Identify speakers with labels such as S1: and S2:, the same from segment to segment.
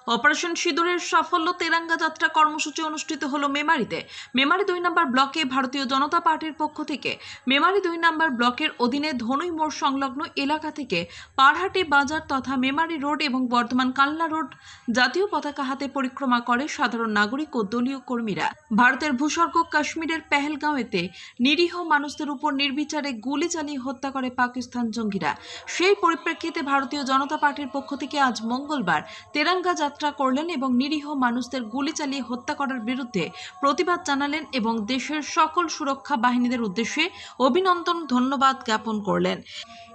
S1: Operation সিঁদুরের সাফল্য তেরাঙ্গা যাত্রা কর্মসূচি অনুষ্ঠিত হলো মেমারিতে। মেমারি 2 নম্বর ব্লকে ভারতীয় জনতা পার্টির পক্ষ থেকে মেমারি 2 নম্বর ব্লকের অধীনে ধনুই মোড় সংলগ্ন এলাকা থেকে পারহাটি বাজার তথা মেমারি রোড এবং বর্ধমান কালনা রোড জাতীয় পতাকা হাতে পরিক্রমা করে সাধারণ নাগরিক ও দলীয় কর্মীরা। ভারতের ভূস্বর্গ কাশ্মীরের পেহেলগাঁওতে নিরীহ মানুষদের উপর নির্বিচারে গুলি চালিয়ে হত্যা করে পাকিস্তান জঙ্গিরা। সেই পরিপ্রেক্ষিতে ভারতীয় জনতা পার্টির পক্ষ থেকে আজ মঙ্গলবার তেরাঙ্গা যাত্রা করলেন এবং নিরীহ মানুষদের গুলি চালিয়ে হত্যা করার বিরুদ্ধে প্রতিবাদ জানালেন এবং দেশের সকল সুরক্ষা বাহিনীদের উদ্দেশ্যে অভিনন্দন ধন্যবাদ জ্ঞাপন করলেন।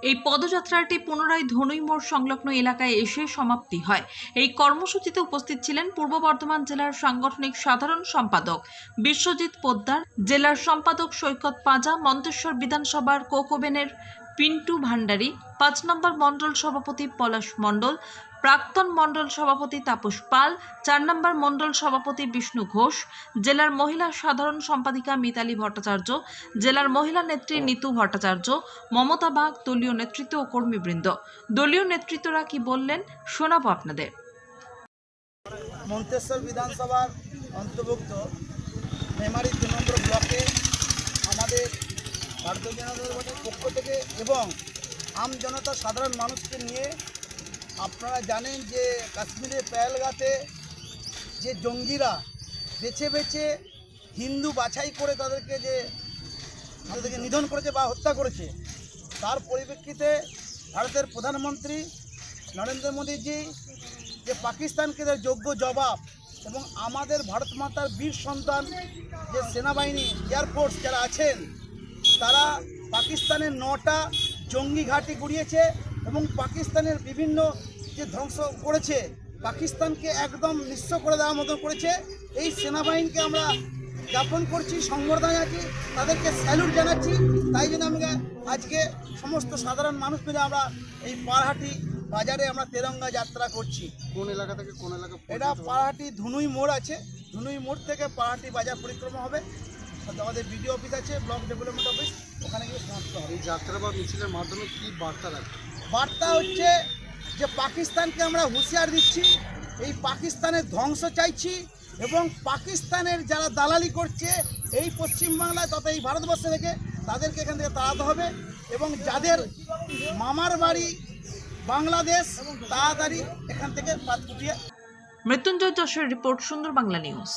S1: এই পদযাত্রাটি পুনরায় ধনুই মোড় সংলগ্ন এলাকায় এসে সমাপ্তি হয়। এই কর্মসূচিতে উপস্থিত ছিলেন পূর্ব বর্ধমান জেলার সাংগঠনিক সাধারণ সম্পাদক বিশ্বজিৎ পোদ্দার, জেলার সম্পাদক সৈকত পাঁজা, মন্তেশ্বর বিধানসভার কোকোবেনের পিন্টু ভান্ডারী, 5 নম্বর মণ্ডল সভাপতি পলাশ মণ্ডল, প্রাক্তন মণ্ডল সভাপতি তাপস পাল, 4 নম্বর মণ্ডল সভাপতি বিষ্ণু ঘোষ, জেলার মহিলা সাধারণ সম্পাদিকা মিতালি ভট্টাচার্য, জেলার মহিলা নেত্রী নিতু ভট্টাচার্য, মমতা বাগ, দলীয় নেতৃত্ব ও কর্মীবৃন্দ। দলীয় নেতৃত্বরা কি বললেন শোনাবো আপনাদের।
S2: মন্তেশ্বর বিধানসভার অন্তর্ভুক্ত মেমারি 2 নম্বর ব্লকে আমাদের ভারতীয় জনতা পার্টির পক্ষ থেকে এবং আম জনতা সাধারণ মানুষকে নিয়ে, আপনারা জানেন যে কাশ্মীরের পেহেলগাঁওতে যে জঙ্গিরা বেছে বেছে হিন্দু বাছাই করে তাদেরকে নিধন করেছে বা হত্যা করেছে, তার পরিপ্রেক্ষিতে ভারতের প্রধানমন্ত্রী নরেন্দ্র মোদীজি যে পাকিস্তানকে তার যোগ্য জবাব এবং আমাদের ভারত মাতার বীর সন্তান যে সেনাবাহিনী এয়ারফোর্স যারা আছেন, তারা পাকিস্তানের 9টা জঙ্গি ঘাঁটি গুড়িয়েছে এবং পাকিস্তানের বিভিন্ন যে ধ্বংস করেছে, পাকিস্তানকে একদম নিঃস্ব করে দেওয়ার মতো করেছে। এই সেনাবাহিনীকে আমরা জ্ঞাপন করছি, সংবর্ধনা জানাচ্ছি, তাদেরকে স্যালুট জানাচ্ছি। তাই জন্য আমি আজকে সমস্ত সাধারণ মানুষ মিলে আমরা এই পারহাটি বাজারে আমরা তেরঙ্গা যাত্রা করছি।
S3: কোন এলাকা থেকে কোন এলাকা?
S2: এটা পারহাটি ধনুই মোড় আছে, ধনুই মোড় থেকে পারহাটি বাজার পরিক্রমা হবে। আমাদের বিডিও অফিস আছে, ব্লক ডেভেলপমেন্ট অফিস, ওখানে গিয়ে সমাপ্ত হবে।
S3: এই যাত্রা বা মিছিলের মাধ্যমে কি বার্তা রাখবে?
S2: বার্তা হচ্ছে যে পাকিস্তানকে আমরা হুঁশিয়ার দিচ্ছি, এই পাকিস্তানের ধ্বংস চাইছি এবং পাকিস্তানের যারা দালালি করছে এই পশ্চিমবাংলায় তথা এই ভারতবর্ষে থেকে, তাদেরকে এখান থেকে তাড়াতে হবে এবং যাদের মামার বাড়ি বাংলাদেশ তাড়াতাড়ি এখান থেকে পাত কুটিয়ে।
S1: মৃত্যুঞ্জয় যশের রিপোর্ট, সুন্দর বাংলা নিউজ।